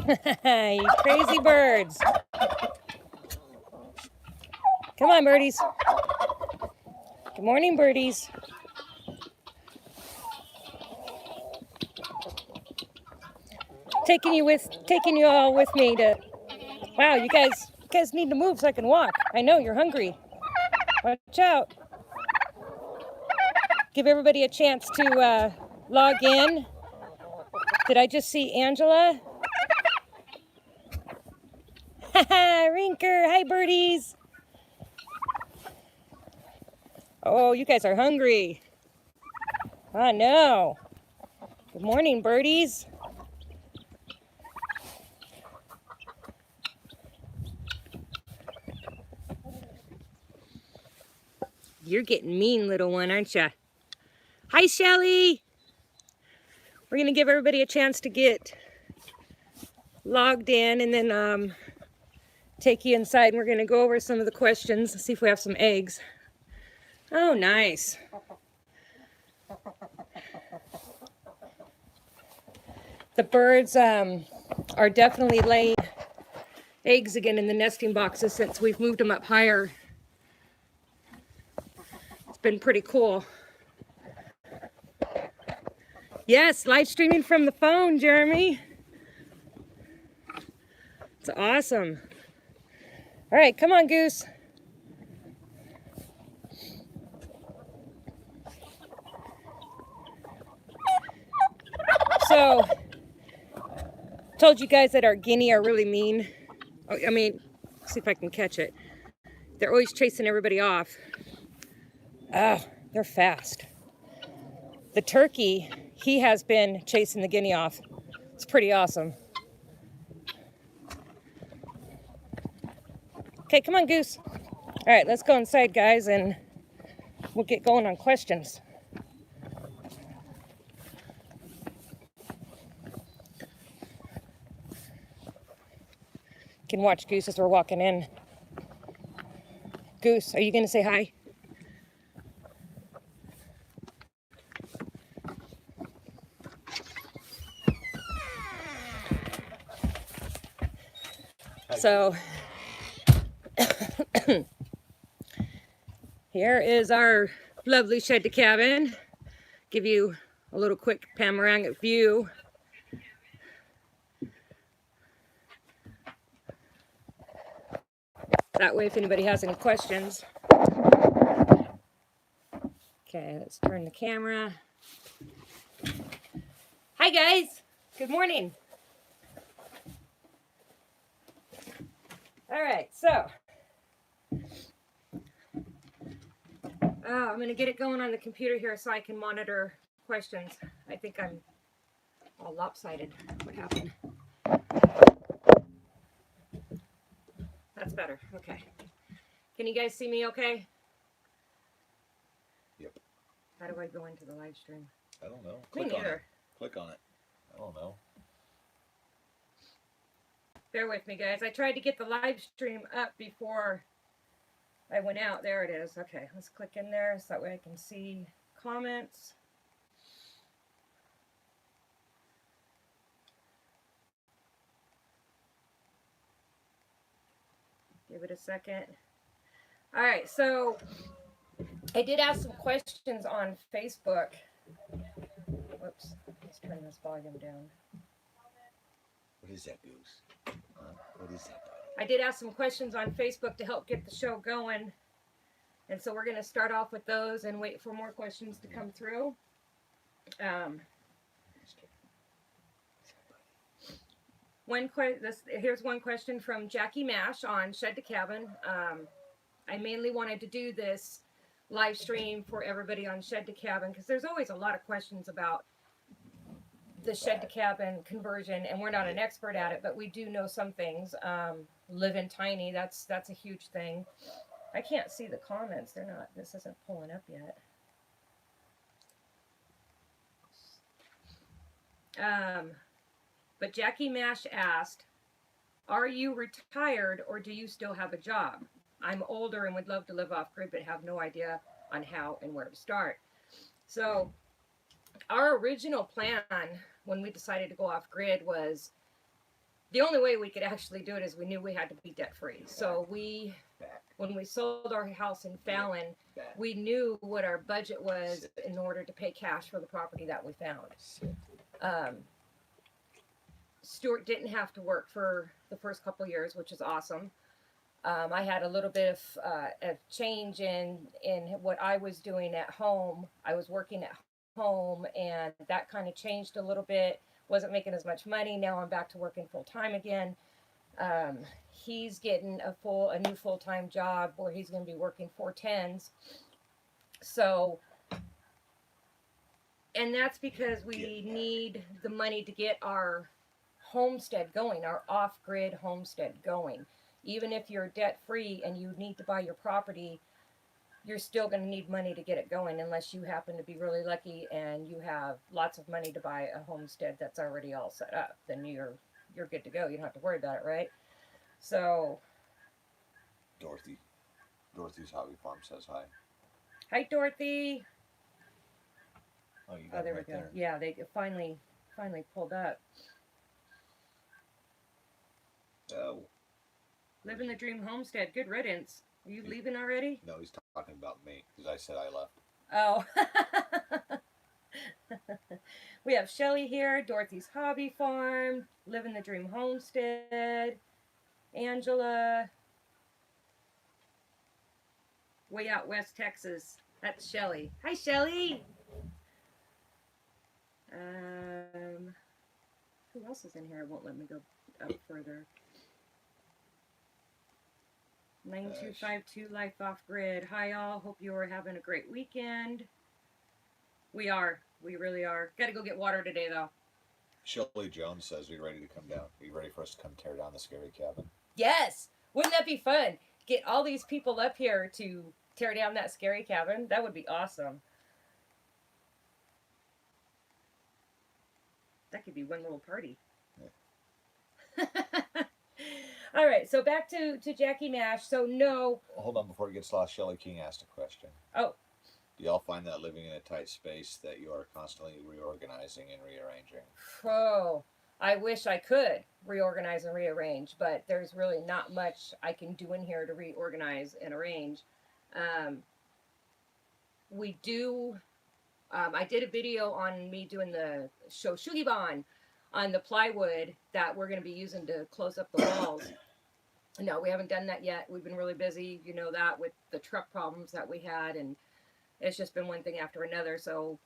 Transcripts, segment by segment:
You crazy birds. Come on, birdies. Good morning, birdies. Taking you all with me to. Wow, you guys need to move so I can walk. I know you're hungry. Watch out. Give everybody a chance to log in. Did I just see Angela? Rinker, hi birdies. Oh, you guys are hungry. Oh no. Good morning, birdies. You're getting mean, little one, aren't you? Hi, Shelly. We're gonna give everybody a chance to get logged in and then take you inside and we're gonna go over some of the questions, see if we have some eggs. Oh, nice. The birds are definitely laying eggs again in the nesting boxes since we've moved them up higher. It's been pretty cool. Yes, live streaming from the phone, Jeremy. It's awesome. All right, come on, Goose. So, told you guys that our guinea are really mean. Oh, I mean, see if I can catch it. They're always chasing everybody off. Oh, they're fast. The turkey, he has been chasing the guinea off. It's pretty awesome. Okay, come on, Goose. All right, let's go inside, guys, and we'll get going on questions. You can watch Goose as we're walking in. Goose, are you going to say hi? So, here is our lovely shed to cabin. Give you a little quick panoramic view. That way, if anybody has any questions. Okay, let's turn the camera. Hi, guys. Good morning. All right, so I'm going to get it going on the computer here so I can monitor questions. I think I'm all lopsided. What happened? That's better. Okay. Can you guys see me okay? Yep. How do I go into the live stream? I don't know. Me neither. Click on it. I don't know. Bear with me, guys. I tried to get the live stream up before I went out. There it is. Okay, let's click in there so that way I can see comments. Give it a second. All right, so I did ask some questions on Facebook. Whoops, let's turn this volume down. What is that, Goose? What is that? I did ask some questions on Facebook to help get the show going. And so we're going to start off with those and wait for more questions to come through. Here's one question from Jackie Mash on Shed to Cabin. I mainly wanted to do this live stream for everybody on Shed to Cabin because there's always a lot of questions about the Shed to Cabin conversion, and we're not an expert at it, but we do know some things. Living tiny, that's a huge thing. I can't see the comments. This isn't pulling up yet. But Jackie Mash asked, are you retired or do you still have a job? I'm older and would love to live off grid, but have no idea on how and where to start. So our original plan when we decided to go off grid was the only way we could actually do it is we knew we had to be debt free. So Back. when we sold our house in Fallon, Back. we knew what our budget was Sit. in order to pay cash for the property that we found. Sit. Stuart didn't have to work for the first couple years, which is awesome. I had a little bit of change in what I was doing at home. I was working at home, and that kind of changed a little bit. Wasn't making as much money. Now I'm back to working full time again. He's getting a new full time job where he's going to be working 4 10s. So, and that's because we need the money to get our homestead going, our off grid homestead going. Even if you're debt free and you need to buy your property, you're still going to need money to get it going, unless you happen to be really lucky and you have lots of money to buy a homestead that's already all set up. Then you're good to go. You don't have to worry about it, right? So, Dorothy's Hobby Farm says hi. hi, Dorothy. Oh, you got Oh, there right we go. there. Yeah, they finally pulled up. Oh. Living the dream homestead. Good riddance. Are you leaving already? No, he's talking about me because I said I left. Oh. We have Shelly here, Dorothy's Hobby Farm, Living the Dream Homestead, Angela, way out west Texas. That's Shelly. Hi, Shelly. Who else is in here? It won't let me go up further. 9252 Life Off Grid. Hi, all. Hope you are having a great weekend. We are. We really are. Got to go get water today, though. Shelley Jones says, "Are you ready to come down? Are you ready for us to come tear down the scary cabin?" Yes. Wouldn't that be fun? Get all these people up here to tear down that scary cabin. That would be awesome. That could be one little party. Yeah. All right, so back to Jackie Mash. So no. Hold on, before it gets lost, Shelley King asked a question. Oh. Do y'all find that living in a tight space that you are constantly reorganizing and rearranging? Oh, I wish I could reorganize and rearrange, but there's really not much I can do in here to reorganize and arrange. We do. I did a video on me doing the shoshugiban on the plywood that we're going to be using to close up the walls. No, we haven't done that yet. We've been really busy, you know that, with the truck problems that we had, and it's just been one thing after another, so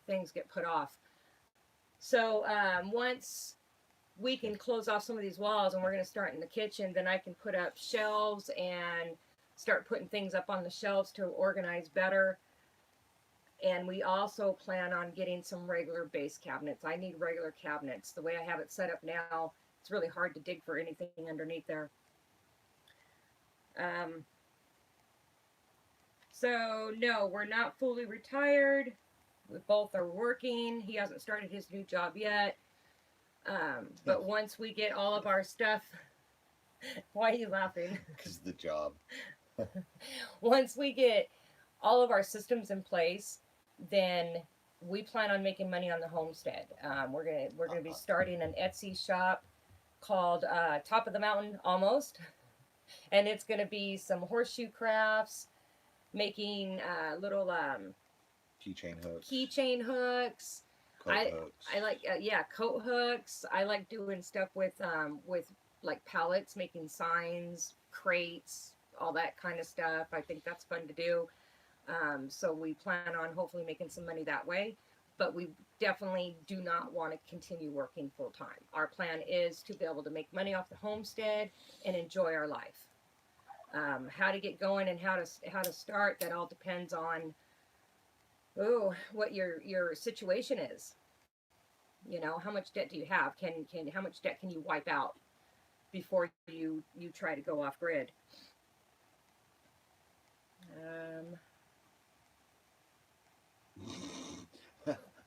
things get put off. So once we can close off some of these walls, and we're going to start in the kitchen, then I can put up shelves and start putting things up on the shelves to organize better. And we also plan on getting some regular base cabinets. I need regular cabinets. The way I have it set up now, it's really hard to dig for anything underneath there. So no, we're not fully retired. We both are working. He hasn't started his new job yet. But once we get all of our stuff, why are you laughing? Because the job. Once we get all of our systems in place, then we plan on making money on the homestead. We're gonna be starting an Etsy shop called Top of the Mountain Almost, and it's gonna be some horseshoe crafts, making little keychain hooks. Coat hooks. I like coat hooks. I like doing stuff with like pallets, making signs, crates, all that kind of stuff. I think that's fun to do. So we plan on hopefully making some money that way, but we definitely do not want to continue working full time. Our plan is to be able to make money off the homestead and enjoy our life. How to get going and how to start, that all depends on what your situation is. You know, how much debt do you have? How much debt can you wipe out before you try to go off grid?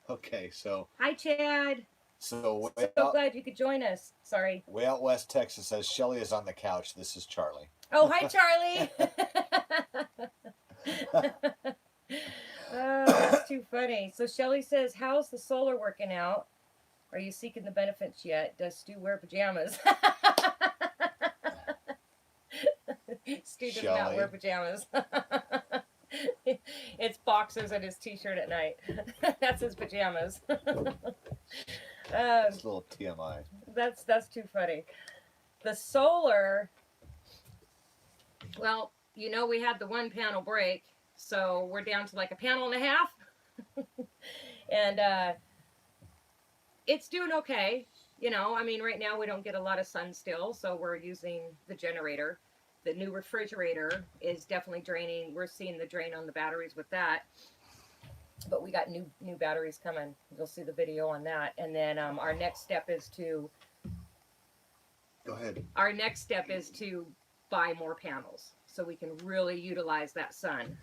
Okay, so. Hi, Chad. So Glad you could join us. Sorry. Way out west Texas says Shelly is on the couch. This is Charlie. Oh, hi, Charlie. Oh, that's too funny. So Shelly says, how's the solar working out? Are you seeking the benefits yet? Does Stu wear pajamas? Stu does not wear Shelley, pajamas. It's boxers and his t-shirt at night. That's his pajamas. it's a little TMI. That's too funny. The solar, well, you know, we had the one panel break, so we're down to like a panel and a half. And it's doing okay. You know, I mean, right now we don't get a lot of sun still, so we're using the generator. The new refrigerator is definitely draining. We're seeing the drain on the batteries with that. But we got new batteries coming. You'll see the video on that. And then our next step is to Go ahead. our next step is to buy more panels so we can really utilize that sun.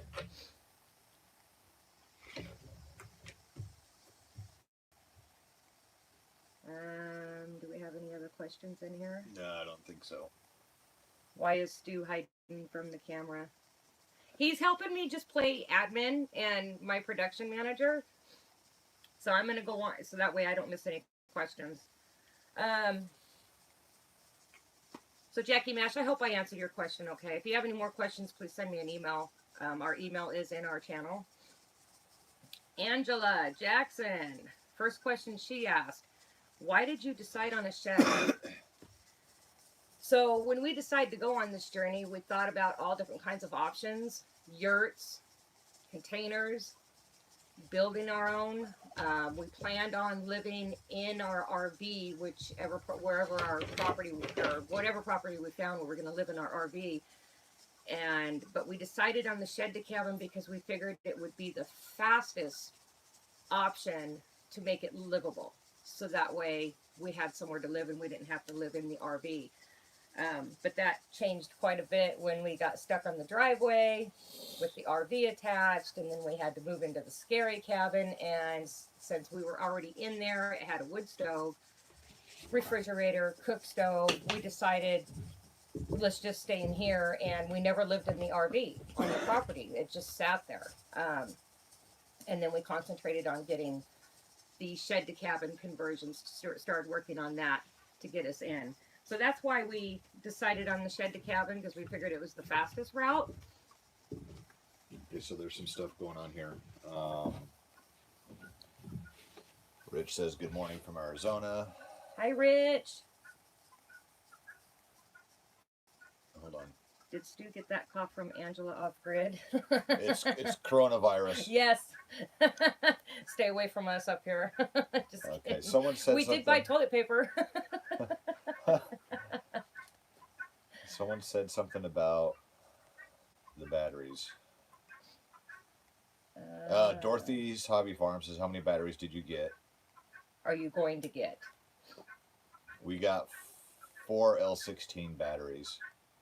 Do we have any other questions in here? No, I don't think so. Why is Stu hiding from the camera? He's helping me just play admin and my production manager. So I'm going to go on so that way I don't miss any questions. So Jackie Mash, I hope I answered your question okay. If you have any more questions, please send me an email. Our email is in our channel. Angela Jackson, first question she asked, why did you decide on a shed? So when we decided to go on this journey, we thought about all different kinds of options, yurts, containers, building our own. We planned on living in our RV, wherever our property, or whatever property we found, we were going to live in our RV. But we decided on the shed to cabin because we figured it would be the fastest option to make it livable. So that way we had somewhere to live and we didn't have to live in the RV. But that changed quite a bit when we got stuck on the driveway with the RV attached, and then we had to move into the scary cabin. And since we were already in there, it had a wood stove, refrigerator, cook stove, we decided let's just stay in here. And we never lived in the RV on the property. It just sat there. And then we concentrated on getting the shed to cabin conversions, started working on that to get us in. So that's why we decided on the shed to cabin, because we figured it was the fastest route. Okay, so there's some stuff going on here. Rich says good morning from Arizona. Hi, Rich. Hold on. Did Stu get that cough from Angela off grid? It's coronavirus. Yes. Stay away from us up here. Just Okay, kidding. someone said We something. did buy toilet paper. Someone said something about the batteries. Dorothy's Hobby Farm says, how many batteries did you get? Are you going to get? We got 4 L16 batteries.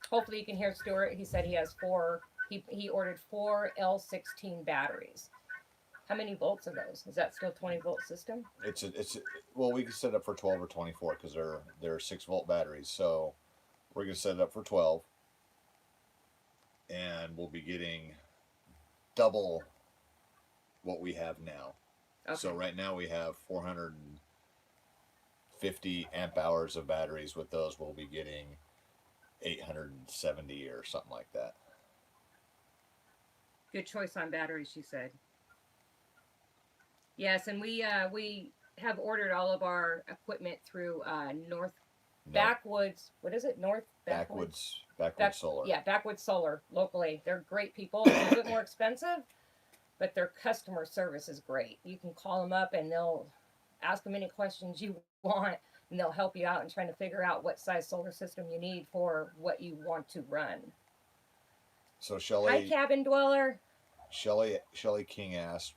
Hopefully you can hear Stuart. He said he has 4. He ordered 4 L16 batteries. How many volts are those? Is that still 20-volt system? Well, we can set it up for 12 or 24 because they're 6-volt batteries. So we're gonna set it up for 12, and we'll be getting double what we have now. Okay. So right now we have 450 amp hours of batteries. With those, we'll be getting 870 or something like that. Good choice on batteries, she said. Yes, and we have ordered all of our equipment through Backwoods. What is it? Backwoods Solar. Yeah, Backwoods Solar locally. They're great people. It's a little bit more expensive, but their customer service is great. You can call them up and they'll ask them any questions you want, and they'll help you out in trying to figure out what size solar system you need for what you want to run. So Shelley. Hi, cabin dweller. Shelley King asked,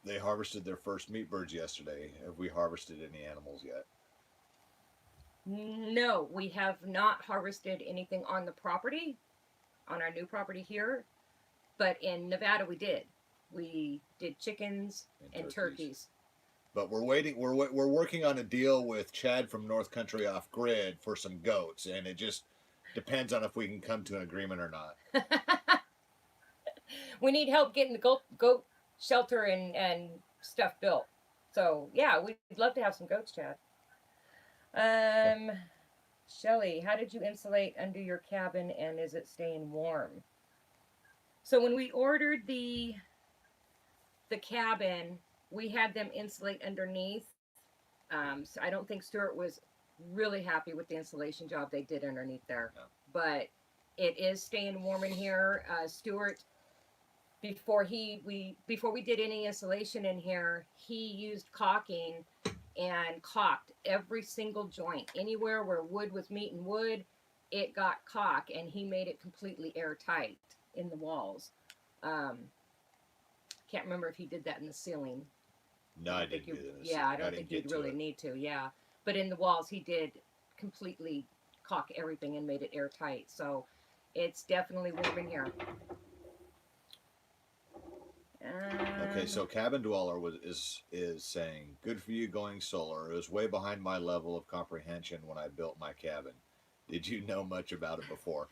they harvested their first meat birds yesterday. Have we harvested any animals yet? No, we have not harvested anything on the property, on our new property here, but in Nevada we did. We did chickens and turkeys. But we're waiting. We're working on a deal with Chad from North Country Off Grid for some goats, and it just depends on if we can come to an agreement or not. We need help getting the goat shelter and stuff built. So yeah, we'd love to have some goats, Chad. Um, Shelly, how did you insulate under your cabin, and is it staying warm? So when we ordered the cabin, we had them insulate underneath. So I don't think Stuart was really happy with the insulation job they did underneath there, No. but it is staying warm in here. Stuart, before we did any insulation in here, he used caulking and caulked every single joint. Anywhere where wood was meeting wood, it got caulk, and he made it completely airtight in the walls. Um, can't remember if he did that in the ceiling. No, I didn't do that. Yeah, I don't think you'd really need to. Yeah, but in the walls, he did completely caulk everything and made it airtight. So it's definitely warm in here. Okay, so cabin dweller is saying, "Good for you going solar. It was way behind my level of comprehension when I built my cabin. Did you know much about it before?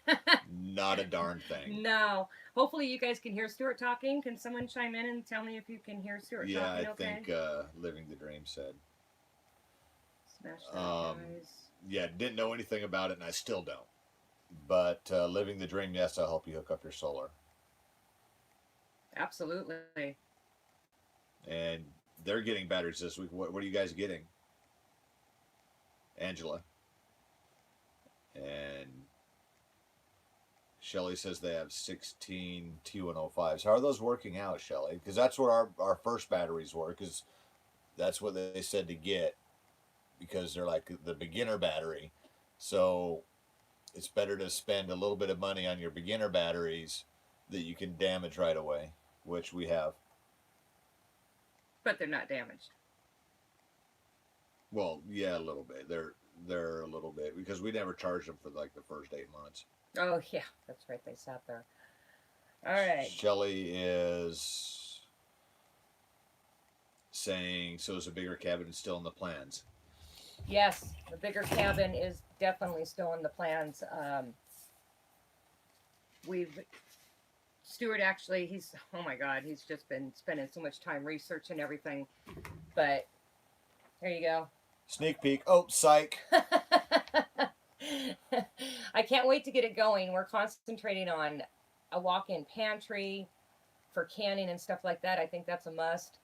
Not a darn thing." No. Hopefully, you guys can hear Stuart talking. Can someone chime in and tell me if you can hear Stuart Yeah, talking? I Okay. think Living the Dream said. Smash that, guys. Yeah, didn't know anything about it, and I still don't. But Living the Dream, yes, I'll help you hook up your solar. Absolutely. And they're getting batteries this week. What are you guys getting? Angela. And Shelly says they have 16 T105s. How are those working out, Shelly? Because that's what our first batteries were, because that's what they said to get, because they're like the beginner battery. So it's better to spend a little bit of money on your beginner batteries that you can damage right away, which we have. But they're not damaged. Well, yeah, a little bit. They're a little bit, because we never charged them for like the first 8 months. Oh yeah, that's right. They sat there. All right. Shelly is saying, so is a bigger cabin still in the plans? Yes, the bigger cabin is definitely still in the plans. We've Stuart actually, oh my God, he's just been spending so much time researching everything. But there you go. Sneak peek. Oh, psych. I can't wait to get it going. We're concentrating on a walk-in pantry for canning and stuff like that. I think that's a must.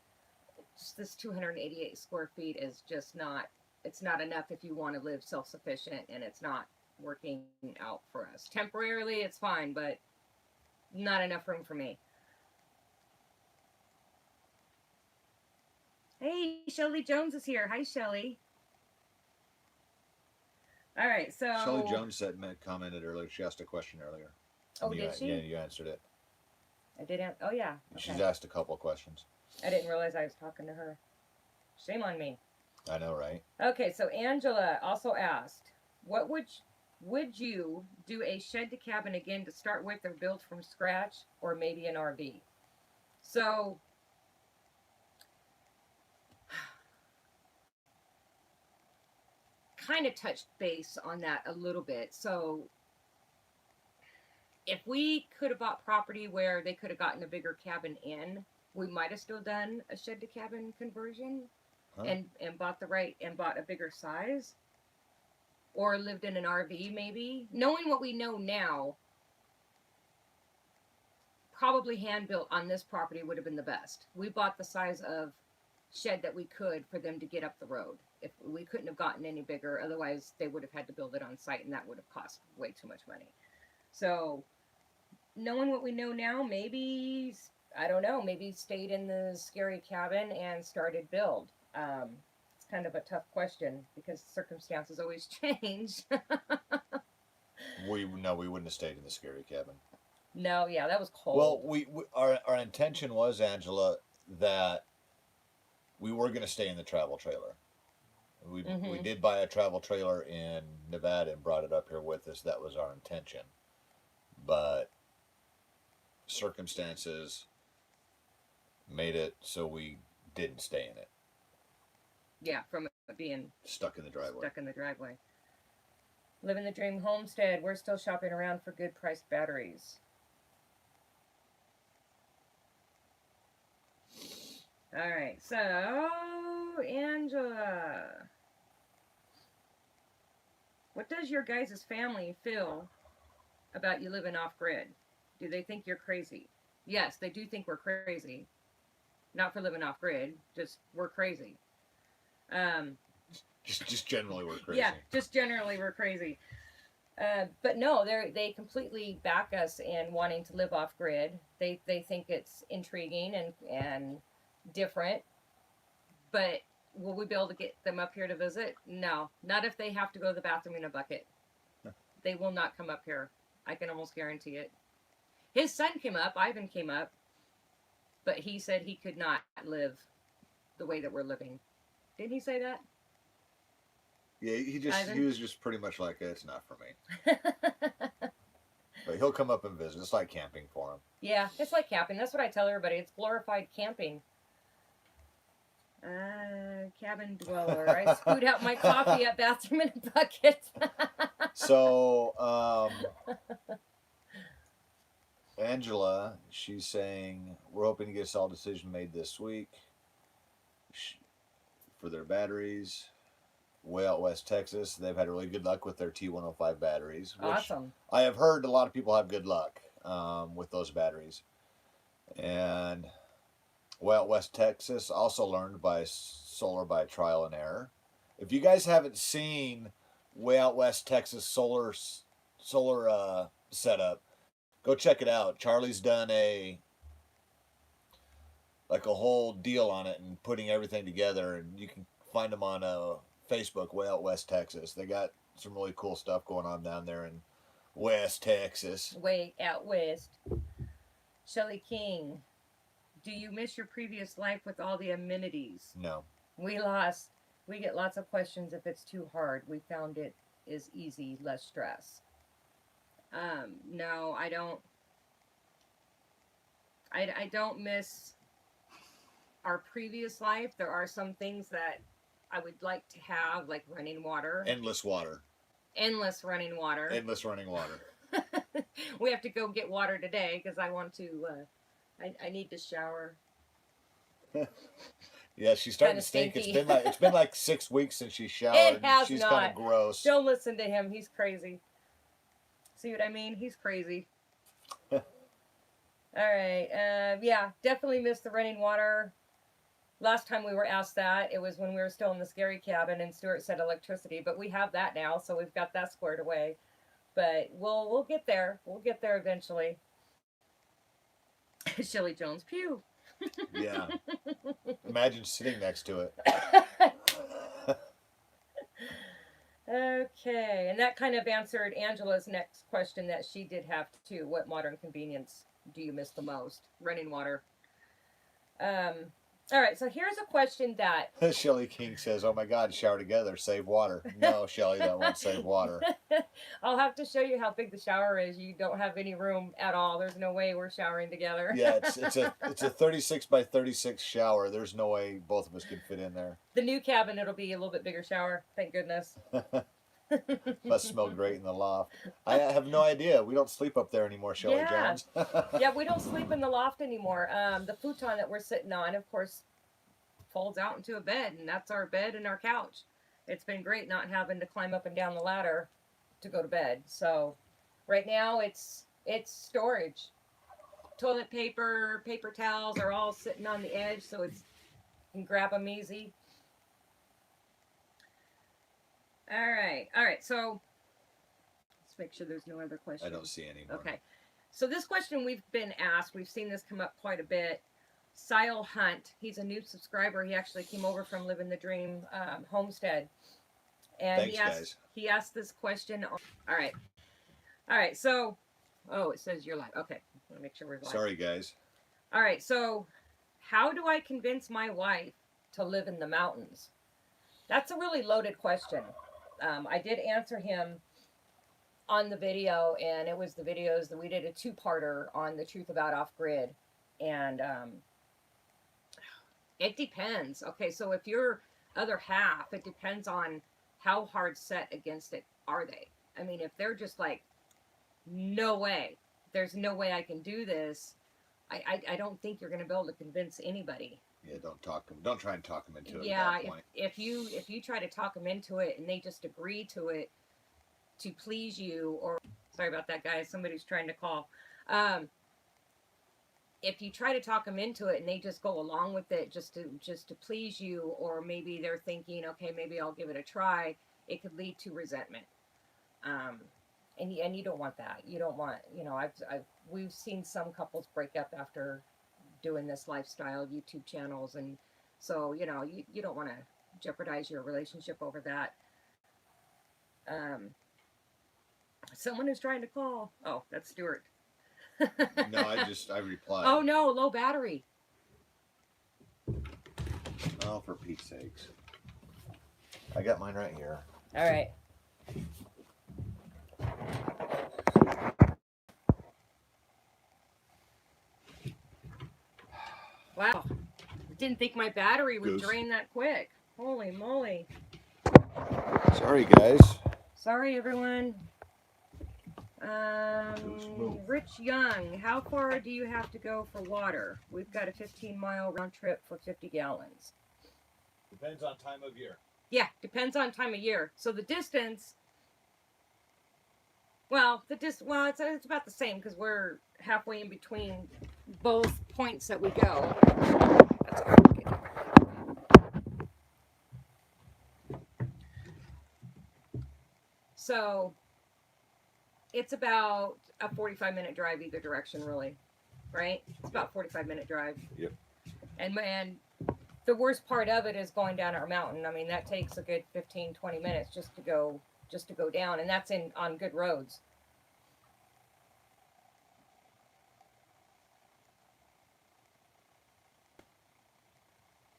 Just this 288 square feet is just not, it's not enough if you want to live self-sufficient, and it's not working out for us. Temporarily, it's fine, but not enough room for me. Hey, Shelly Jones is here. Hi, Shelly. All right, so Shelly Jones commented earlier. She asked a question earlier. Oh, did she? Yeah, you answered it. I didn't. Oh, yeah. Okay. She's asked a couple questions. I didn't realize I was talking to her. Shame on me. I know, right? Okay, so Angela also asked, what would you do a shed to cabin again to start with, or build from scratch, or maybe an RV? So kind of touched base on that a little bit. So if we could have bought property where they could have gotten a bigger cabin in, we might have still done a shed to cabin conversion. And bought a bigger size, or lived in an RV maybe. Knowing what we know now, probably hand built on this property would have been the best. We bought the size of shed that we could for them to get up the road. If we couldn't have gotten any bigger, otherwise they would have had to build it on site, and that would have cost way too much money. So knowing what we know now, maybe, I don't know, maybe stayed in the scary cabin and started build. It's kind of a tough question because circumstances always change. we wouldn't have stayed in the scary cabin. No, yeah, that was cold. Well, our intention was, Angela, that we were going to stay in the travel trailer. We did buy a travel trailer in Nevada and brought it up here with us. That was our intention, but circumstances made it so we didn't stay in it. Yeah, from it being stuck in the driveway. Living the dream homestead. We're still shopping around for good priced batteries. All right, so Angela. What does your guys' family feel about you living off grid? Do they think you're crazy? Yes, they do think we're crazy. Not for living off grid, just we're crazy. Um, Just generally we're crazy. yeah, just generally we're crazy. But no, they completely back us in wanting to live off grid. They think it's intriguing and different. But will we be able to get them up here to visit? No, not if they have to go to the bathroom in a bucket. They will not come up here. I can almost guarantee it. His son came up, Ivan came up, but he said he could not live the way that we're living. Didn't he say that? Yeah, he Ivan? was just pretty much like, it's not for me. But he'll come up and visit. It's like camping for him. Yeah, it's like camping. That's what I tell everybody. It's glorified camping. Cabin dweller. I scoot out my coffee at bathroom in a bucket. So, Angela, she's saying, we're hoping to get a solid decision made this week for their batteries. Way out west Texas, they've had really good luck with their T105 batteries. Which Awesome. I have heard a lot of people have good luck with those batteries. And way out west Texas also learned by solar by trial and error. If you guys haven't seen way out west Texas solar setup, go check it out. Charlie's done a whole deal on it and putting everything together, and you can find them on Facebook, way out west Texas. They got some really cool stuff going on down there in West Texas. Way out west. Shelly King, do you miss your previous life with all the amenities? No. We get lots of questions if it's too hard. We found it is easy, less stress. No, I don't. I don't miss our previous life. There are some things that I would like to have, like running water. Endless water. Endless running water. Endless running water. We have to go get water today because I want to. I need to shower. Yeah, she's starting Kinda to stink. stinky. It's been like 6 weeks since she showered. It has She's not. kind of gross. Don't listen to him. He's crazy. See what I mean? He's crazy. All right. Yeah, definitely missed the running water. Last time we were asked that, it was when we were still in the scary cabin, and Stuart said electricity, but we have that now, so we've got that squared away. But we'll get there. We'll get there eventually. Shelley Jones, pew. Yeah. Imagine sitting next to it. Okay, and that kind of answered Angela's next question that she did have too. What modern convenience do you miss the most? Running water. All right, so here's a question that Shelly King says, "Oh my God, shower together, save water." No, Shelly, that won't save water. I'll have to show you how big the shower is. You don't have any room at all. There's no way we're showering together. Yeah, it's a 36 by 36 shower. There's no way both of us can fit in there. The new cabin, it'll be a little bit bigger shower. Thank goodness. Must smell great in the loft. I have no idea. We don't sleep up there anymore, Shelly Yeah. Jones. Yeah, we don't sleep in the loft anymore. The futon that we're sitting on, of course, folds out into a bed, and that's our bed and our couch. It's been great not having to climb up and down the ladder to go to bed. So right now it's storage. Toilet paper, paper towels are all sitting on the edge, so it's you can grab them easy. All right. So let's make sure there's no other questions. I don't see any more. Okay. So this question we've been asked. We've seen this come up quite a bit. Sile Hunt. He's a new subscriber. He actually came over from Living the Dream Homestead. And Thanks, guys. He asked this question. All right. So, it says you're live. Okay. Let me make sure we're live. Sorry, guys. All right. So, how do I convince my wife to live in the mountains? That's a really loaded question. I did answer him on the video, and it was the videos that we did a two-parter on the truth about off-grid. And it depends. Okay, so if your other half, it depends on how hard set against it are they. I mean, if they're just like, no way, there's no way I can do this, I don't think you're going to be able to convince anybody. Yeah, don't try and talk them into it Yeah, at that point. if you try to talk them into it and they just agree to it to please you, or sorry about that, guys, somebody's trying to call. Um, if you try to talk them into it and they just go along with it just to please you, or maybe they're thinking, okay, maybe I'll give it a try, it could lead to resentment. Um, and you don't want that. You don't want, we've seen some couples break up after doing this lifestyle YouTube channels, and so you don't want to jeopardize your relationship over that. Um, Someone is trying to call. Oh, that's Stuart. No, I replied. Oh no, low battery. Oh, for Pete's sakes. I got mine right here. All right. Wow. Didn't think my battery would drain that quick. Holy moly. Sorry, guys. Sorry, everyone. Rich Young, how far do you have to go for water? We've got a 15-mile round trip for 50 gallons. Depends on time of year. Yeah, depends on time of year. So the distance, well, it's about the same because we're halfway in between both points that we go. That's good. So it's about a 45-minute drive either direction, really, right? It's about a 45-minute drive. Yep. And the worst part of it is going down our mountain. I mean, that takes a good 15, 20 minutes just to go down, and that's on good roads.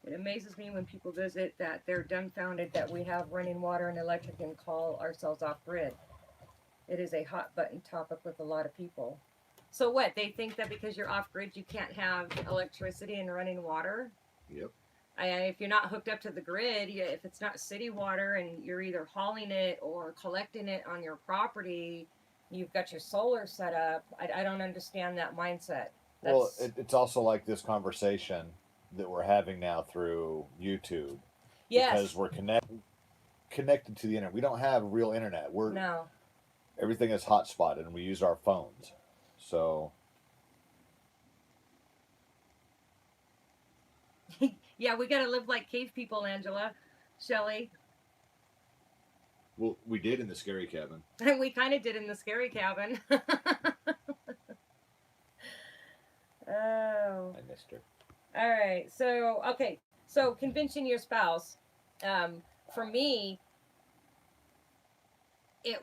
It amazes me when people visit that they're dumbfounded that we have running water and electric and call ourselves off grid. It is a hot button topic with a lot of people. So what? They think that because you're off grid, you can't have electricity and running water? Yep. If you're not hooked up to the grid, if it's not city water and you're either hauling it or collecting it on your property, you've got your solar set up. I don't understand that mindset. Well, it's also like this conversation that we're having now through YouTube. Yes. Because we're connected to the internet. We don't have real internet. No. Everything is hotspotted, and we use our phones. So. Yeah, we got to live like cave people, Angela, Shelley. Well, we did in the scary cabin. We kind of did in the scary cabin. Oh. I missed her. All right. So convincing your spouse. For me, I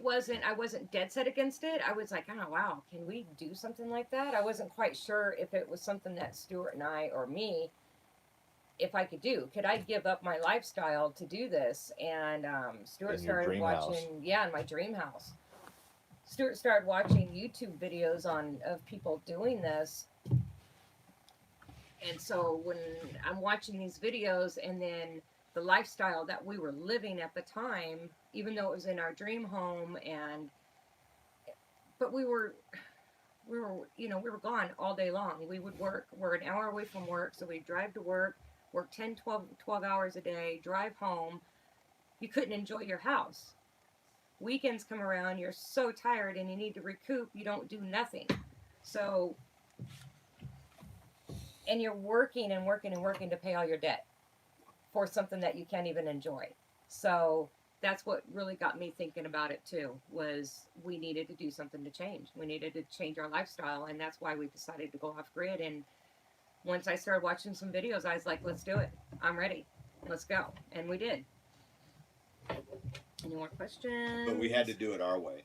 wasn't dead set against it. I was like, oh, wow, can we do something like that? I wasn't quite sure if it was something that Stuart and I, or me, if I could do. Could I give up my lifestyle to do this? And Stuart started watching, in my dream house. Stuart started watching YouTube videos of people doing this. And so when I'm watching these videos, and then the lifestyle that we were living at the time, even though it was in our dream home, but we were gone all day long. We would work. We're an hour away from work, so we'd drive to work 10, 12 hours a day, drive home. You couldn't enjoy your house. Weekends come around, you're so tired and you need to recoup, you don't do nothing. So, and you're working and working and working to pay all your debt for something that you can't even enjoy. So that's what really got me thinking about it too, was we needed to do something to change. We needed to change our lifestyle, and that's why we decided to go off grid. And once I started watching some videos, I was like, let's do it. I'm ready. Let's go. And we did. Any more questions? But we had to do it our way.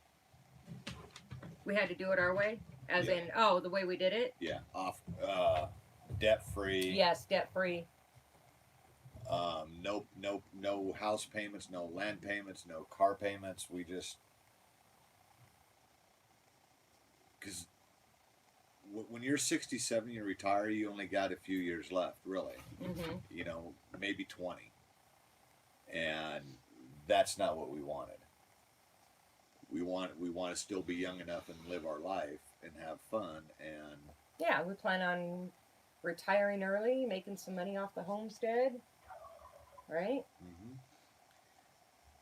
We had to do it our way? As in, the way we did it? Yeah. Debt-free. Yes, debt-free. No house payments, no land payments, no car payments. We just, because when you're 67, you retire, you only got a few years left, really. Mm-hmm. Maybe 20. And that's not what we wanted. We want to still be young enough and live our life and have fun. And yeah, we plan on retiring early, making some money off the homestead, right? Mm-hmm.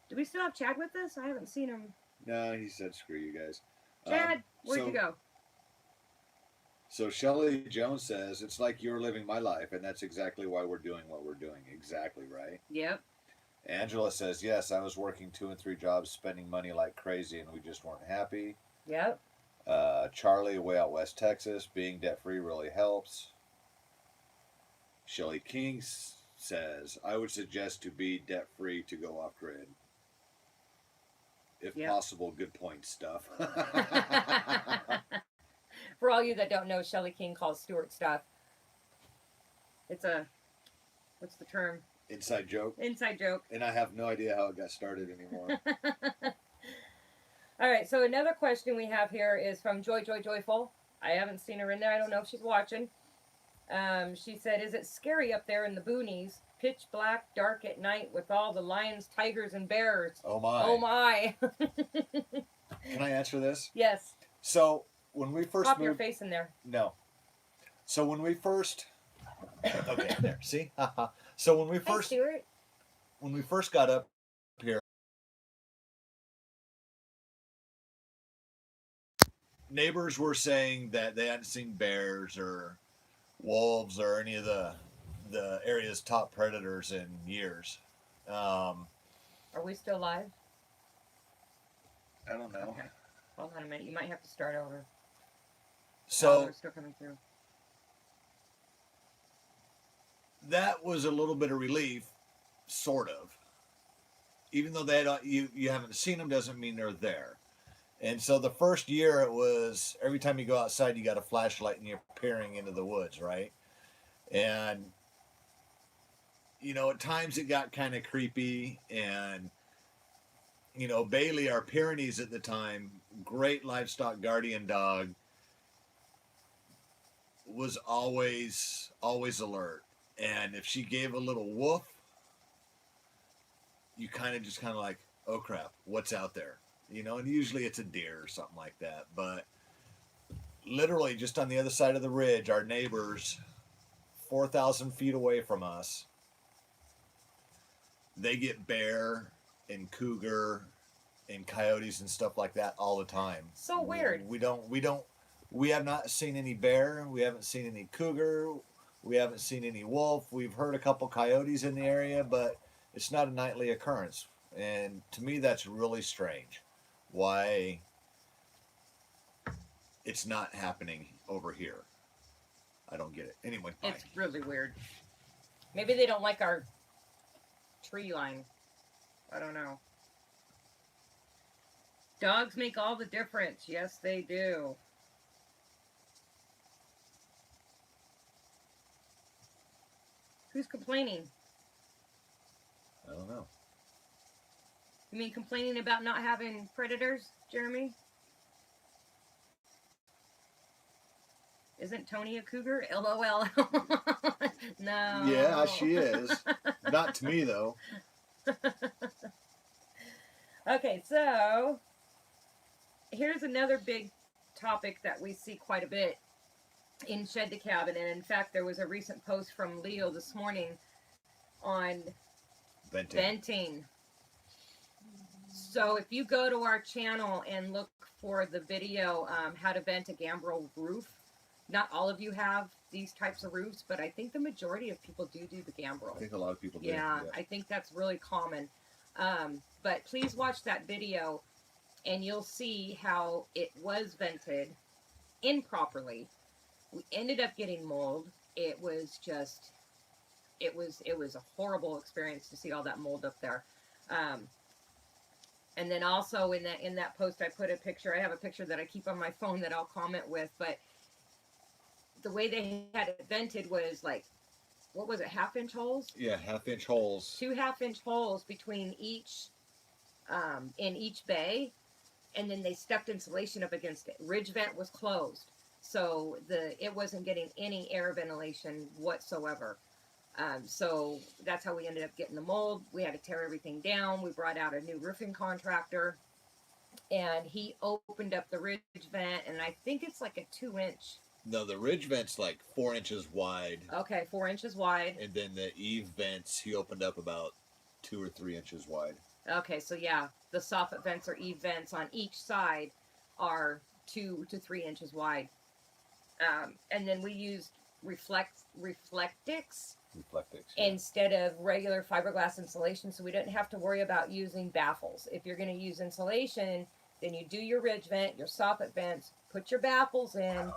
Do we still have Chad with us? I haven't seen him. No, he said screw you guys. Chad, where'd you go? So Shelley Jones says, it's like you're living my life, and that's exactly why we're doing what we're doing. Exactly right. Yep. Angela says, yes, I was working 2 and 3 jobs, spending money like crazy, and we just weren't happy. Yep. Charlie, way out west Texas, being debt-free really helps. Shelley King says, I would suggest to be debt-free to go off-grid. If possible, good point stuff. For all you that don't know, Shelley King calls Stuart stuff. It's a, what's the term? Inside joke. Inside joke. And I have no idea how it got started anymore. All right, so another question we have here is from Joyful. I haven't seen her in there. I don't know if she's watching. She said, is it scary up there in the boonies? Pitch black, dark at night with all the lions, tigers, and bears. Oh my. Oh my. Can I answer this? Yes. So when we first Pop moved, your face in there. No. So when we first, okay, there. See. So when we first, Stuart. when we first got up here, neighbors were saying that they hadn't seen bears or wolves or any of the area's top predators in years. Are we still live? I don't know. Okay. Hold on a minute. You might have to start over. So they're still coming through. That was a little bit of relief, sort of. Even though you haven't seen them, doesn't mean they're there. And so the first year it was every time you go outside, you got a flashlight and you're peering into the woods, right? And at times it got kind of creepy. And Bailey, our Pyrenees at the time, great livestock guardian dog, was always alert. And if she gave a little woof, you kind of like, oh crap, what's out there? And usually it's a deer or something like that. But literally just on the other side of the ridge, our neighbors, 4,000 feet away from us, they get bear and cougar and coyotes and stuff like that all the time. So weird. We have not seen any bear. We haven't seen any cougar. We haven't seen any wolf. We've heard a couple coyotes in the area, but it's not a nightly occurrence. And to me, that's really strange. Why it's not happening over here. I don't get it. Anyway, fine. It's really weird. Maybe they don't like our tree line. I don't know. Dogs make all the difference. Yes, they do. Who's complaining? I don't know. You mean complaining about not having predators, Jeremy? Isn't Tony a cougar? LOL. No. Yeah, she is. Not to me, though. Okay, so here's another big topic that we see quite a bit in Shed to Cabin. And in fact, there was a recent post from Leo this morning on venting. So if you go to our channel and look for the video, how to vent a gambrel roof, not all of you have these types of roofs, but I think the majority of people do the gambrel. I think a lot of people do. Yeah, I think that's really common. But please watch that video and you'll see how it was vented improperly. We ended up getting mold. It was just, it was a horrible experience to see all that mold up there. And then also in that post, I put a picture. I have a picture that I keep on my phone that I'll comment with. But the way they had it vented was like, what was it, 1/2-inch holes? Yeah, 1/2-inch holes. 2 1/2-inch holes between each, in each bay. And then they stuck insulation up against it. Ridge vent was closed. So it wasn't getting any air ventilation whatsoever. So that's how we ended up getting the mold. We had to tear everything down. We brought out a new roofing contractor. And he opened up the ridge vent. And I think it's like a 2-inch. No, the ridge vent's like 4 inches wide, Okay, 4 inches wide. and then the eave vents he opened up about 2 or 3 inches wide. Okay, so yeah, the soffit vents or eave vents on each side are 2 to 3 inches wide. And then we used reflectix Reflectix. Yeah. instead of regular fiberglass insulation, so we didn't have to worry about using baffles. If you're going to use insulation, then you do your ridge vent, your soffit vents, put your baffles in,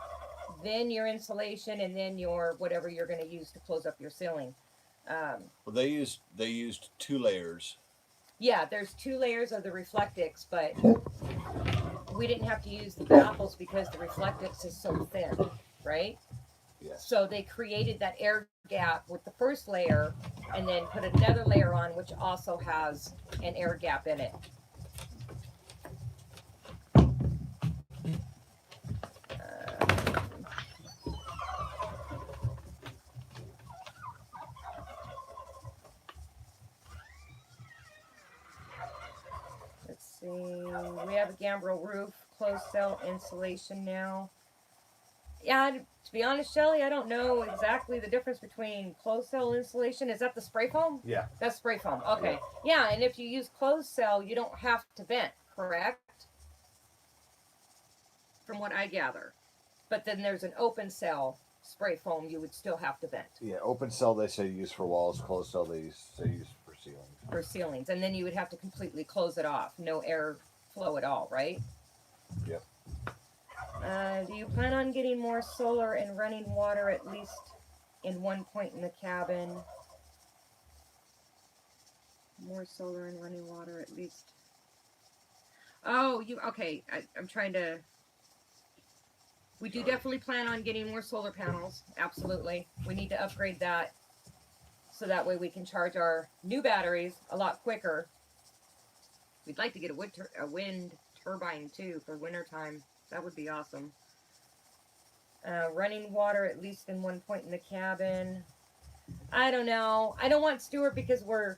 then your insulation, and then your whatever you're going to use to close up your ceiling. Well, they used 2 layers. Yeah, there's 2 layers of the reflectix, but we didn't have to use the baffles because the reflectix is so thin, right? Yes. So they created that air gap with the first layer and then put another layer on which also has an air gap in it. Let's see. We have a gambrel roof, closed cell insulation now. Yeah, to be honest, Shelly, I don't know exactly the difference between closed cell insulation. Is that the spray foam? Yeah. That's spray foam. Okay. Yeah, and if you use closed cell, you don't have to vent, correct? From what I gather. But then there's an open cell spray foam you would still have to vent. Yeah. Open cell they say use for walls. Closed cell they use for ceilings. For ceilings. And then you would have to completely close it off. No air flow at all, right? Yep. Do you plan on getting more solar and running water at least in one point in the cabin? More solar and running water at least. Oh, okay. I'm trying to. We do definitely plan on getting more solar panels. Absolutely. We need to upgrade that so that way we can charge our new batteries a lot quicker. We'd like to get a wind turbine too for wintertime. That would be awesome. Running water at least in one point in the cabin. I don't know. I don't want Stuart because we're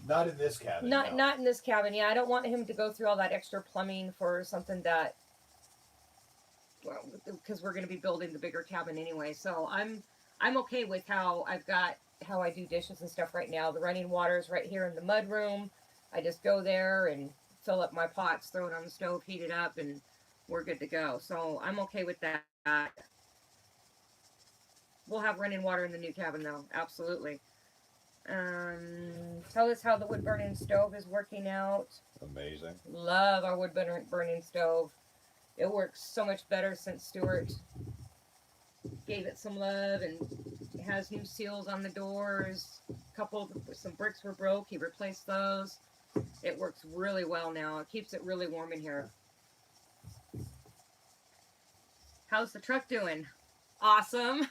not in this cabin. Not in this cabin. Yeah, I don't want him to go through all that extra plumbing for something that. Well, because we're going to be building the bigger cabin anyway. So I'm okay with how I do dishes and stuff right now. The running water is right here in the mud room. I just go there and fill up my pots, throw it on the stove, heat it up, and we're good to go. So I'm okay with that. We'll have running water in the new cabin though. Absolutely. Tell us how the wood burning stove is working out. Amazing. Love our wood burning stove. It works so much better since Stuart gave it some love, and it has new seals on the doors. Some bricks were broke. He replaced those. It works really well now. It keeps it really warm in here. How's the truck doing? Awesome.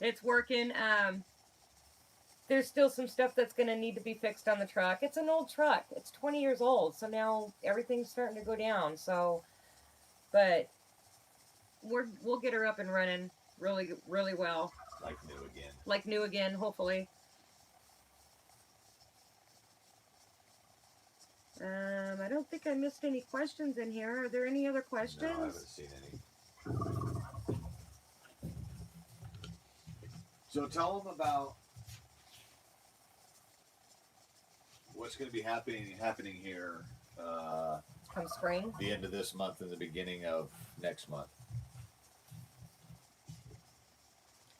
It's working. There's still some stuff that's going to need to be fixed on the truck. It's an old truck. It's 20 years old. So now everything's starting to go down. So, but we'll get her up and running really, really well. Like new again. Like new again, hopefully. I don't think I missed any questions in here. Are there any other questions? No, I haven't seen any. So tell them about what's going to be happening here. Come spring. The end of this month and the beginning of next month.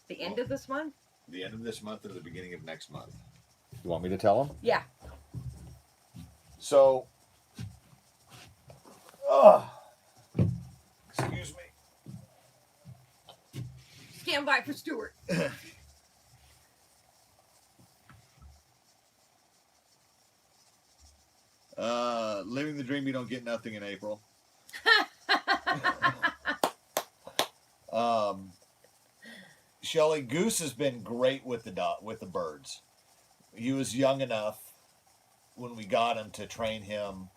The end of this month? The end of this month and the beginning of next month. You want me to tell them? Yeah. So, excuse me. Stand by for Stuart. Living the dream, you don't get nothing in April. Shelly, Goose has been great with the birds. He was young enough when we got him to train him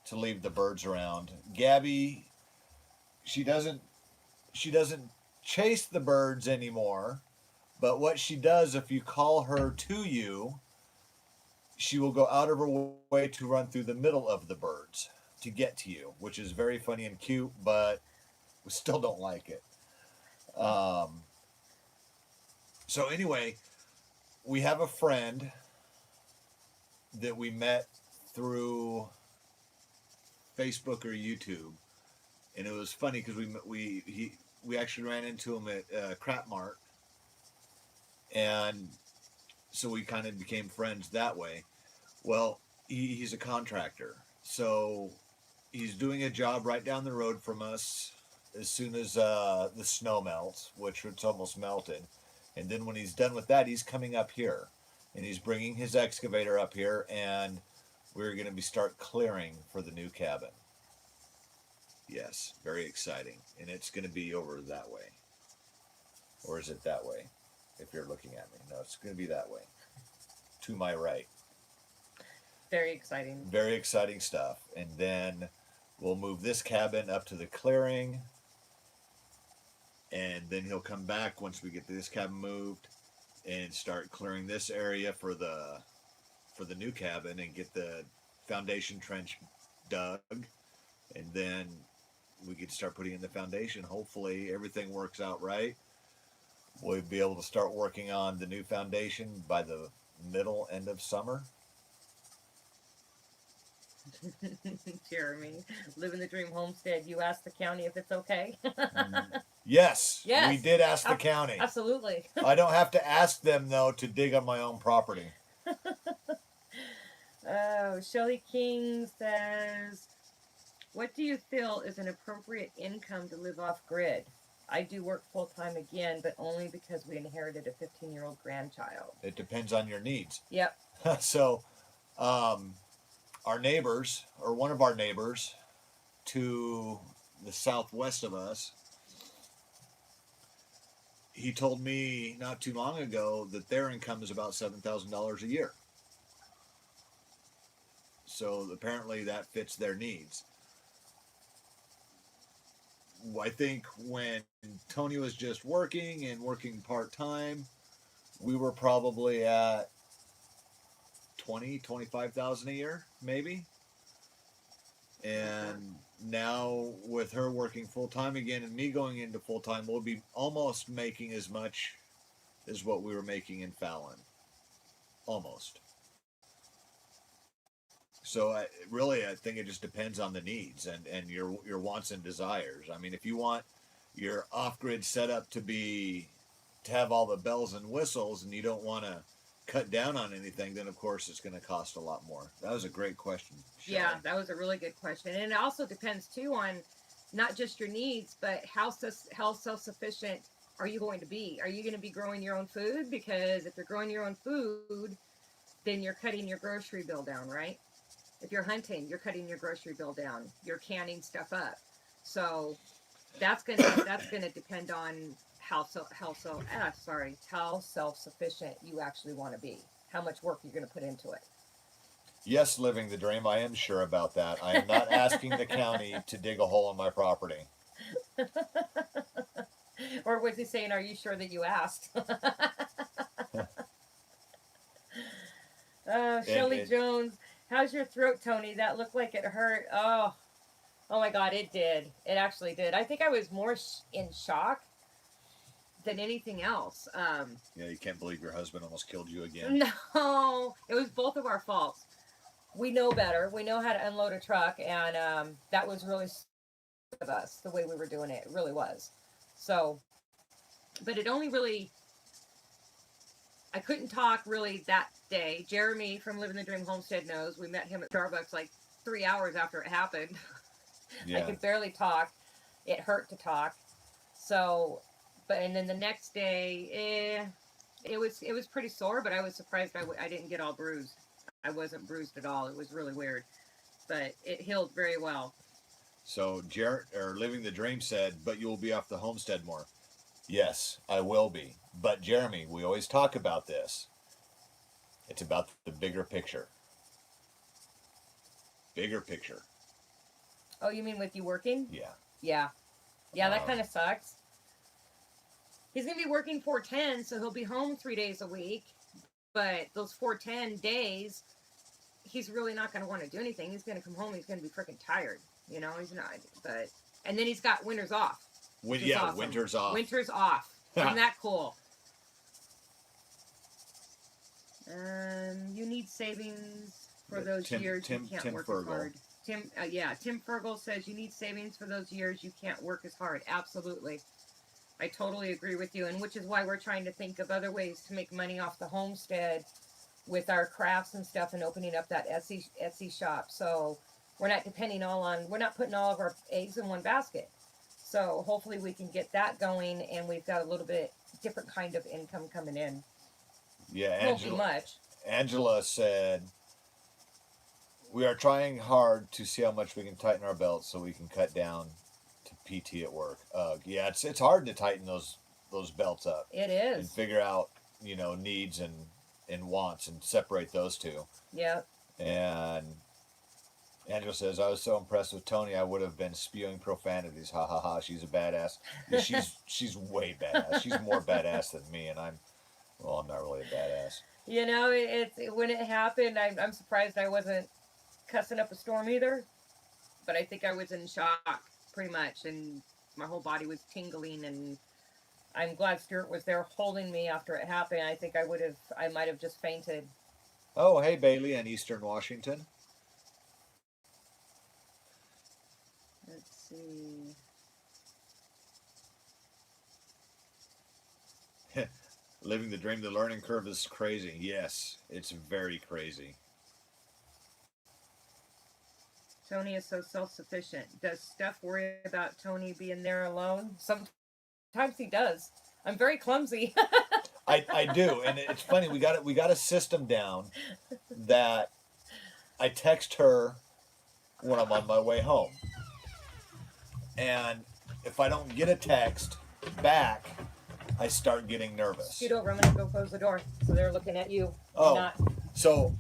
to leave the birds around. Gabby, she doesn't chase the birds anymore, but what she does, if you call her to you, she will go out of her way to run through the middle of the birds to get to you, which is very funny and cute, but We still don't like it. Um, so anyway, we have a friend that we met through Facebook or YouTube, and it was funny because we actually ran into him at Crap Mart, and so we kind of became friends that way. Well, he's a contractor, so he's doing a job right down the road from us. As soon as the snow melts, which it's almost melted, and then when he's done with that, he's coming up here, and he's bringing his excavator up here, and we're going to be start clearing for the new cabin. Yes, very exciting, and it's going to be over that way, or is it that way? If you're looking at me, no, it's going to be that way, to my right. Very exciting. Very exciting stuff, and then we'll move this cabin up to the clearing, and then he'll come back once we get this cabin moved and start clearing this area for the new cabin and get the foundation trench dug, and then we can start putting in the foundation. Hopefully everything works out right. We'll be able to start working on the new foundation by the end of summer. Jeremy, living the dream homestead. You asked the county if it's okay. Yes, Yes. we did ask the county. Absolutely. I don't have to ask them though to dig on my own property. Oh, Shelly King says, what do you feel is an appropriate income to live off grid? I do work full time again, but only because we inherited a 15-year-old grandchild. It depends on your needs. Yep. So, our neighbors, or one of our neighbors to the southwest of us, he told me not too long ago that their income is about $7,000 a year. So apparently that fits their needs. I think when Tony was just working and working part-time, we were probably at 25,000 a year, maybe. And now with her working full-time again and me going into full-time, we'll be almost making as much as what we were making in Fallon. Almost. So I think it just depends on the needs and your wants and desires. I mean, if you want your off-grid setup to have all the bells and whistles and you don't want to cut down on anything, then of course it's going to cost a lot more. That was a great question, Shelley. Yeah, that was a really good question. And it also depends too on not just your needs, but how self-sufficient are you going to be? Are you going to be growing your own food? Because if you're growing your own food, then you're cutting your grocery bill down, right? If you're hunting, you're cutting your grocery bill down. You're canning stuff up. So that's gonna depend on how self-sufficient you actually want to be. How much work you're going to put into it. Yes, living the dream. I am sure about that. I am not asking the county to dig a hole in my property. Or was he saying, are you sure that you asked? Shelley Jones, how's your throat, Tony? That looked like it hurt. Oh my God, it did. It actually did. I think I was more in shock than anything else. Yeah, you can't believe your husband almost killed you again. No, it was both of our faults. We know better. We know how to unload a truck, and that was really of us, the way we were doing it. It really was. So, but it only really, I couldn't talk really that day. Jeremy from Living the Dream Homestead knows. We met him at Starbucks like 3 hours after it happened. Yeah. I could barely talk. It hurt to talk. So, and then the next day, it was pretty sore, but I was surprised I didn't get all bruised. I wasn't bruised at all. It was really weird, but it healed very well. So Living the Dream said, but you'll be off the homestead more. Yes, I will be. But Jeremy, we always talk about this. It's about the bigger picture. Bigger picture. Oh, you mean with you working? Yeah. Yeah. Yeah, that kind of sucks. He's going to be working 410, so he'll be home 3 days a week. But those 410 days, he's really not going to want to do anything. He's going to come home, he's going to be freaking tired. You know, he's not. And then he's got winters off. Yeah, awesome. winter's off. Winter's off. Isn't that cool? You need savings for those years you can't work as hard. Tim Fergal says you need savings for those years you can't work as hard. Absolutely. I totally agree with you, and which is why we're trying to think of other ways to make money off the homestead with our crafts and stuff, and opening up that Etsy shop. So we're not depending we're not putting all of our eggs in one basket. So hopefully we can get that going, and we've got a little bit different kind of income coming in. Yeah, won't be much. Angela said, we are trying hard to see how much we can tighten our belts so we can cut down to PT at work. Yeah, it's hard to tighten those belts up. It is. And figure out, needs and wants and separate those two. Yeah. And Angela says, I was so impressed with Tony, I would have been spewing profanities. Ha ha ha, she's a badass. Yeah, she's way badass. She's more badass than me, and I'm not really a badass. When it happened, I'm surprised I wasn't cussing up a storm either. But I think I was in shock, pretty much, and my whole body was tingling, and I'm glad Stuart was there holding me after it happened. I think I might have just fainted. Oh, hey, Bailey in Eastern Washington. Let's see. Living the dream, the learning curve is crazy. Yes, it's very crazy. Tony is so self-sufficient. Does Steph worry about Tony being there alone? Sometimes he does. I'm very clumsy. I do, and it's funny. We got a system down that I text her when I'm on my way home, and if I don't get a text back, I start getting nervous. Scoot over. I'm gonna go close the door so they're looking at you. So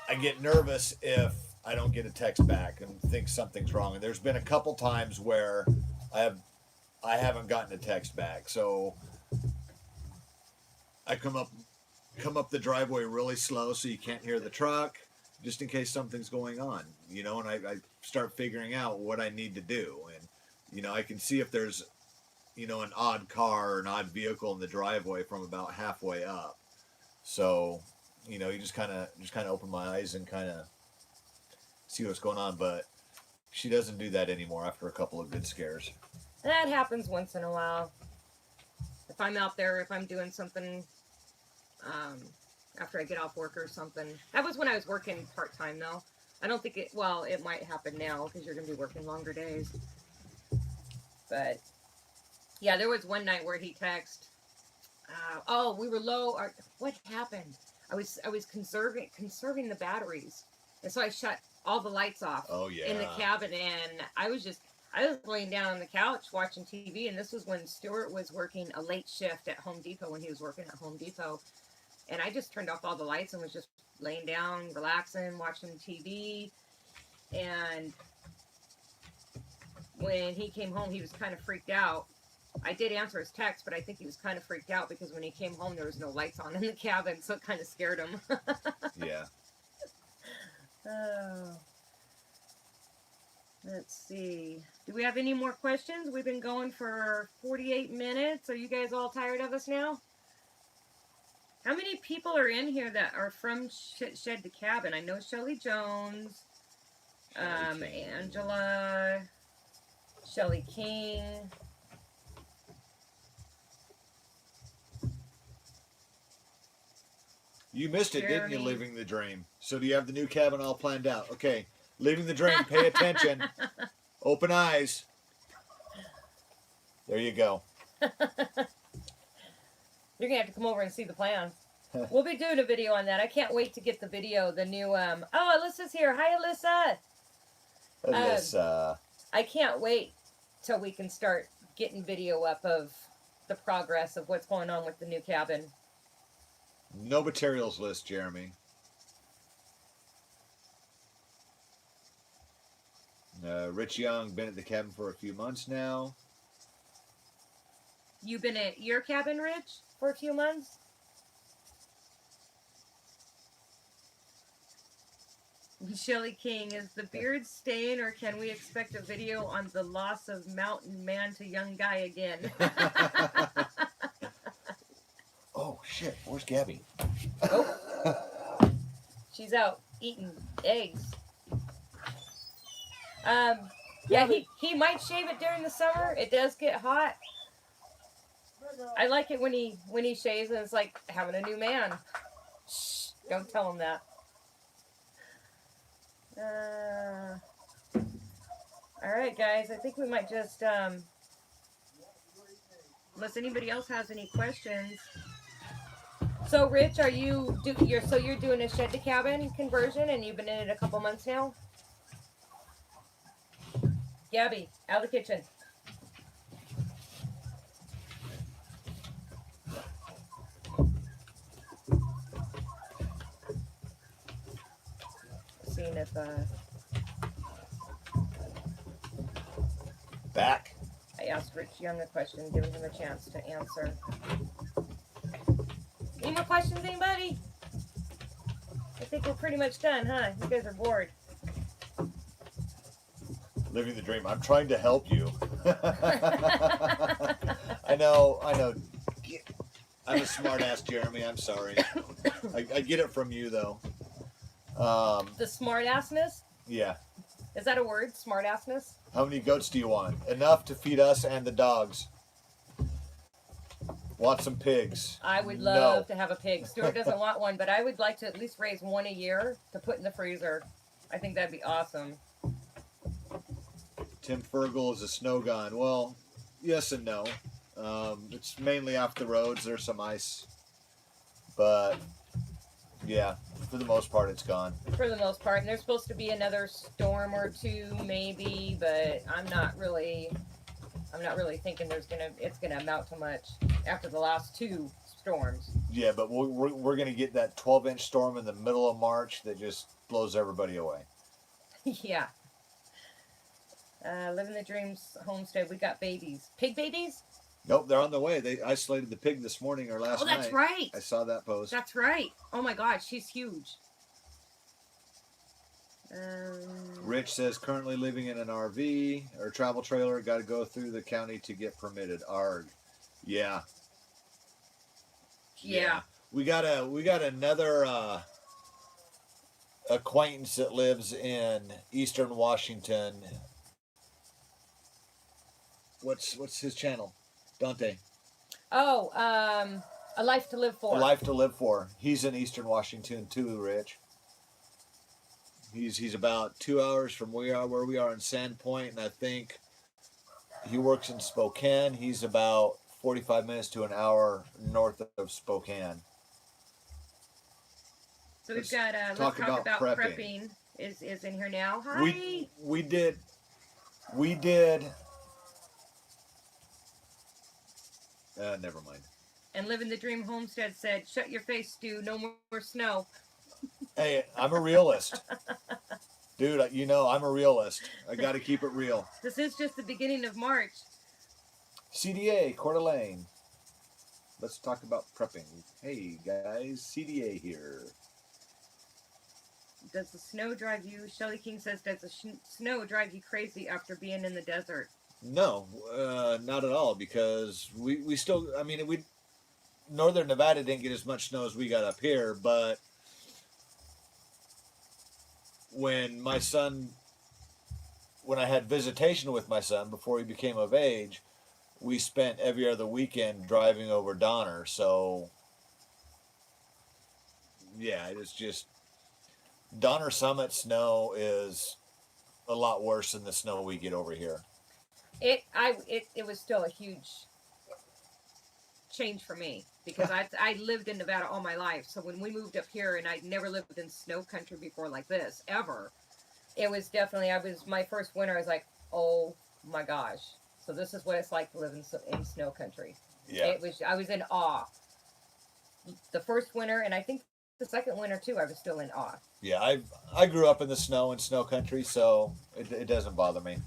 I get nervous if I don't get a text back and think something's wrong. And there's been a couple times where I haven't gotten a text back. So I come up the driveway really slow so you can't hear the truck, just in case something's going on, and I start figuring out what I need to do. And, I can see if there's, an odd car or an odd vehicle in the driveway from about halfway up. So, you just kind of open my eyes and kind of see what's going on. But she doesn't do that anymore after a couple of good scares. That happens once in a while. If I'm out there, if I'm doing something, after I get off work or something. That was when I was working part-time, though. I don't think it might happen now because you're going to be working longer days. But, yeah, there was one night where he texted, we were low. What happened? I was conserving the batteries. And so I shut all the lights off in the cabin, and I was laying down on the couch watching TV, and this was when Stuart was working a late shift at Home Depot when he was working at Home Depot. And I just turned off all the lights and was just laying down, relaxing, watching TV. And when he came home, he was kind of freaked out. I did answer his text, but I think he was kind of freaked out because when he came home, there was no lights on in the cabin, so it kind of scared him. Yeah. Oh. Let's see. Do we have any more questions? We've been going for 48 minutes. Are you guys all tired of us now? How many people are in here that are from Shed to Cabin? I know Shelly Jones, Angela, Shelly King. You missed it, Jeremy. didn't you, Living the Dream? So do you have the new cabin all planned out? Okay, Living the Dream, pay attention. Open eyes. There you go. You're going to have to come over and see the plan. We'll be doing a video on that. I can't wait to get the video, the new, Alyssa's here. Hi, Alyssa. Alyssa. I can't wait till we can start getting video up of the progress of what's going on with the new cabin. No materials list, Jeremy. Rich Young, been at the cabin for a few months now. You've been at your cabin, Rich, for a few months? Shelly King, is the beard staying, or can we expect a video on the loss of mountain man to young guy again? Oh shit! Where's Gabby? Oh, she's out eating eggs. Yeah, he might shave it during the summer. It does get hot. I like it when he shaves, and it's like having a new man. Shh, don't tell him that. All right, guys. I think we might just unless anybody else has any questions. So, Rich, you're doing a shed to cabin conversion, and you've been in it a couple months now? Gabby, out of the kitchen. Seeing if Back. I asked Rich Young a question, giving him a chance to answer. Any more questions, anybody? I think we're pretty much done, huh? You guys are bored. Living the dream. I'm trying to help you. I know. I'm a smart ass, Jeremy. I'm sorry. I get it from you, though. The smart-assness? Yeah. Is that a word? Smart-assness? How many goats do you want? Enough to feed us and the dogs. Want some pigs? I would love to have a pig. Stuart doesn't want one, but I would like to at least raise one a year to put in the freezer. I think that'd be awesome. Tim Fergal is a snow gone. Well, yes and no. It's mainly off the roads. There's some ice. But, yeah, for the most part, it's gone. For the most part. And there's supposed to be another storm or two, maybe, but I'm not really thinking it's gonna amount to much after the last two storms. Yeah, but we're gonna get that 12-inch storm in the middle of March that just blows everybody away. Yeah. Living the Dreams homestead. We got babies. Pig babies? Nope, they're on the way. They isolated the pig this morning or last night. Oh, that's right. I saw that post. That's right. Oh my God, she's huge. Rich says currently living in an RV or travel trailer. Got to go through the county to get permitted. Arg. Yeah. Yeah. We got another acquaintance that lives in Eastern Washington. What's his channel? Dante. Oh, A Life to Live For. A Life to Live For. He's in Eastern Washington too, Rich. He's about 2 hours from where we are in Sandpoint, and I think he works in Spokane. He's about 45 minutes to an hour north of Spokane. So we've got let's talk about prepping. Is in here now. Hi. We did. Never mind. And Living the Dream Homestead said, "Shut your face, Stu. No more snow." Hey, I'm a realist. Dude, I'm a realist. I got to keep it real. This is just the beginning of March. CDA, Coeur d'Alene. Let's talk about prepping. Hey, guys, CDA here. Does the snow drive you? Shelly King says, does the snow drive you crazy after being in the desert? No, not at all, because we still, Northern Nevada didn't get as much snow as we got up here, but when I had visitation with my son before he became of age, we spent every other weekend driving over Donner. So, yeah, it's just Donner Summit snow is a lot worse than the snow we get over here. It was still a huge change for me because I lived in Nevada all my life. So when we moved up here, and I'd never lived in snow country before like this ever, it was definitely my first winter. I was like, oh my gosh. So this is what it's like to live in snow country. Yeah. I was in awe. The first winter, and I think the second winter too, I was still in awe. Yeah, I grew up in the snow and snow country, so it doesn't bother me.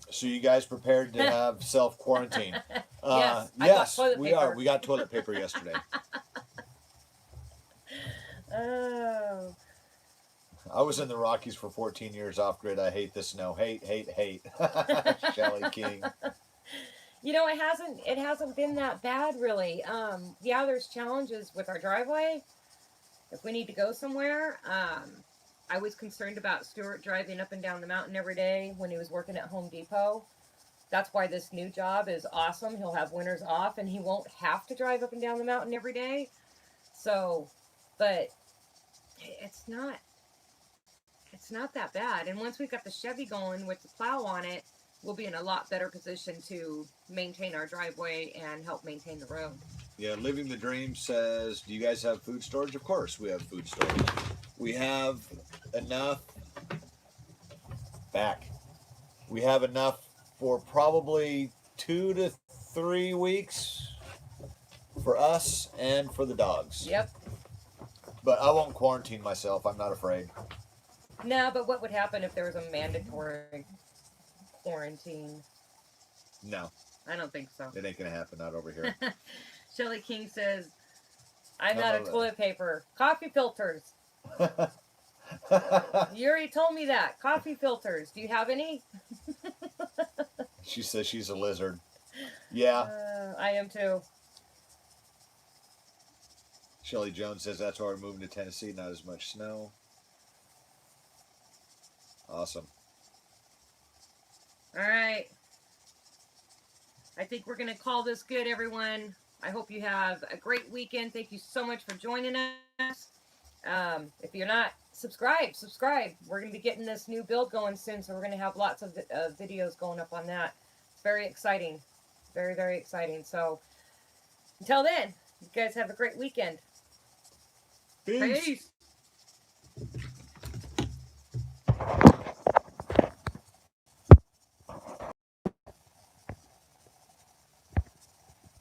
So you guys prepared to have self-quarantine? Yes, we are. We got toilet paper yesterday. Oh. I was in the Rockies for 14 years off grid. I hate the snow. Hate, hate, hate. Shelly King. You know, it hasn't been that bad really. Yeah, there's challenges with our driveway. If we need to go somewhere, I was concerned about Stuart driving up and down the mountain every day when he was working at Home Depot. That's why this new job is awesome. He'll have winters off and he won't have to drive up and down the mountain every day. So, but it's not that bad. And once we've got the Chevy going with the plow on it, we'll be in a lot better position to maintain our driveway and help maintain the road. Yeah, Living the Dream says, do you guys have food storage? Of course we have food storage. We have enough We have enough for probably 2 to 3 weeks for us and for the dogs. Yep. But I won't quarantine myself. I'm not afraid. No, but what would happen if there was a mandatory quarantine? No, I don't think so. it ain't gonna happen. Not over here. Shelly King says, I'm No, out no, of no. toilet paper. Coffee filters. You already told me that. Coffee filters. Do you have any? She says she's a lizard. Yeah. I am too. Shelly Jones says that's why we're moving to Tennessee. Not as much snow. Awesome. All right. I think we're going to call this good, everyone. I hope you have a great weekend. Thank you so much for joining us. If you're not subscribe. We're going to be getting this new build going soon, so we're going to have lots of videos going up on that. It's very exciting. Very, very exciting. So until then, you guys have a great weekend. Peace. Peace.